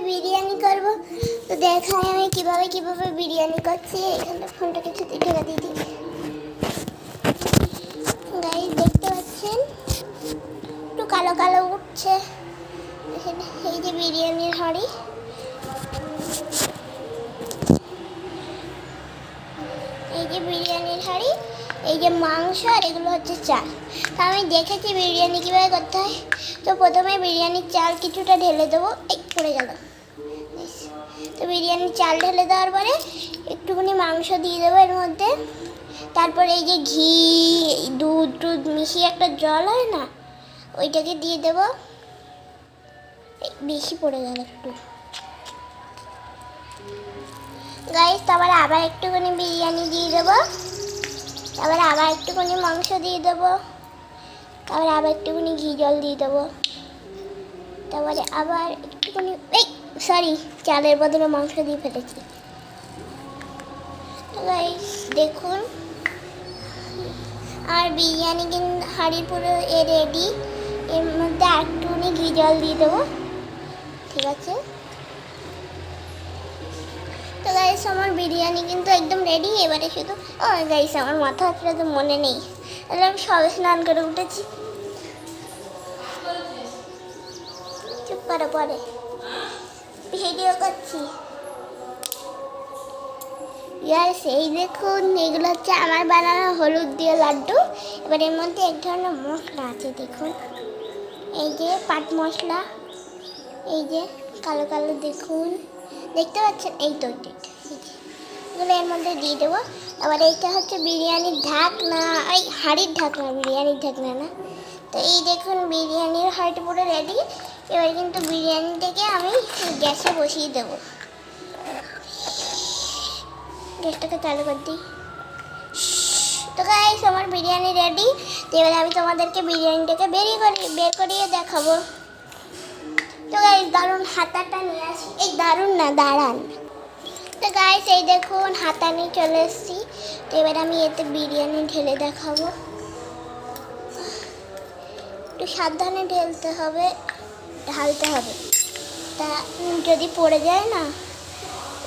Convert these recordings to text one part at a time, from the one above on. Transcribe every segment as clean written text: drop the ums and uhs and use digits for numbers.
বিরিয়ানি করব। তো দেখাই আমি কিভাবে বিরিয়ানি করছি। এখানে ফোনটা কিছু ঢেকে দিয়ে দিই। গাইস দেখতে পাচ্ছেন একটু কালো কালো উঠছে। এখানে এই যে বিরিয়ানির হাঁড়ি, এই যে বিরিয়ানির হাঁড়ি, এই যে মাংস, আর এগুলো হচ্ছে চাল। তো আমি দেখেছি বিরিয়ানি কীভাবে করতে হয়। তো প্রথমে বিরিয়ানির চাল কিছুটা ঢেলে দেবো। এই পড়ে গেল। তো বিরিয়ানির চাল ঢেলে দেওয়ার পরে একটুখানি মাংস দিয়ে দেবো এর মধ্যে। তারপরে এই যে ঘি, দুধ টুধ মিশিয়ে একটা জল হয় না, ওইটাকে দিয়ে দেবো। বেশি পড়ে গেল একটু। গাইস তারপরে আবার একটুখানি বিরিয়ানি দিয়ে দেবো। তারপরে আবার একটুখানি মাংস দিয়ে দেবো। তারপরে আবার একটুখানি ঘি জল দিয়ে দেবো। তারপরে আবার একটুখানি চালের বদলে মাংস দিয়ে ফেলেছি। তো গাইস দেখুন, আর বিরিয়ানি কিন্তু হাঁড়ির পুরো রেডি। এর মধ্যে একটুখানি ঘি জল দিয়ে দেবো। ঠিক আছে। তো গাইস আমার বিরিয়ানি কিন্তু একদম রেডি। এবারে শুধু গাইস আমার মাথা হাতটা তো মনে নেই, তাহলে আমি সবে স্নান করে উঠেছি। চুপ করে পরে ভিডিও করছি। গাইস এই দেখুন, এগুলো হচ্ছে আমার বানানো হলুদ দিয়ে লাড্ডু। এবার এর মধ্যে এক ধরনের মশলা আছে দেখুন, এই যে পাট মশলা, এই যে কালো কালো দেখুন, দেখতে পাচ্ছেন? এই তো এগুলো এর মধ্যে দিয়ে দেবো। আবার এইটা হচ্ছে বিরিয়ানির ঢাকনা, এই হাঁড়ির ঢাকনা, বিরিয়ানির ঢাকনা না। তো এই দেখুন বিরিয়ানির হাঁড়িটা পুরো রেডি। এবার কিন্তু বিরিয়ানিটাকে আমি গ্যাসে বসিয়ে দেবো। গ্যাসটাকে চালু করে দিই। তো গাইস আমার বিরিয়ানি রেডি। তো এবারে আমি তোমাদেরকে বিরিয়ানিটাকে বের করিয়ে দেখাবো। তো গাইস দারুণ হাতাটা নিয়ে আসি। এই দারুণ না, দাঁড়ান। তো গাইস এই দেখুন হাতা নিয়ে চলে এসেছি। তো এবার আমি এতে বিরিয়ানি ঢেলে দেখাবো। একটু সাবধানে ঢালতে হবে। তা যদি পড়ে যায় না।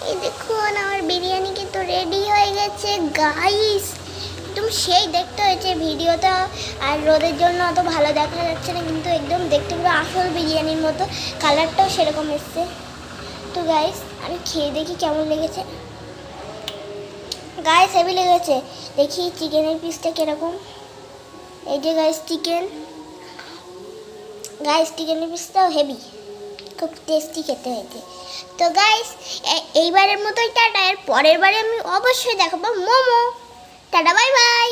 এই দেখুন আমার বিরিয়ানি কিন্তু রেডি হয়ে গেছে গাইস। একদম সেই দেখতে হয়েছে ভিডিওটা, আর রোদের জন্য অত ভালো দেখা যাচ্ছে না, কিন্তু একদম দেখতে পুরো আসল বিরিয়ানির মতো। কালারটাও সেরকম এসছে। তো গাইস আমি খেয়ে দেখি কেমন লেগেছে। গাইস হেভি লেগেছে। দেখি চিকেনের পিসটা কীরকম। এই যে গাইস চিকেনের পিসটাও হেভি, খুব টেস্টি খেতে হয়েছে। তো গাইস এইবারের মতোই টাটা। এর পরের বারে আমি অবশ্যই দেখাবো মোমো। Tata, bye bye.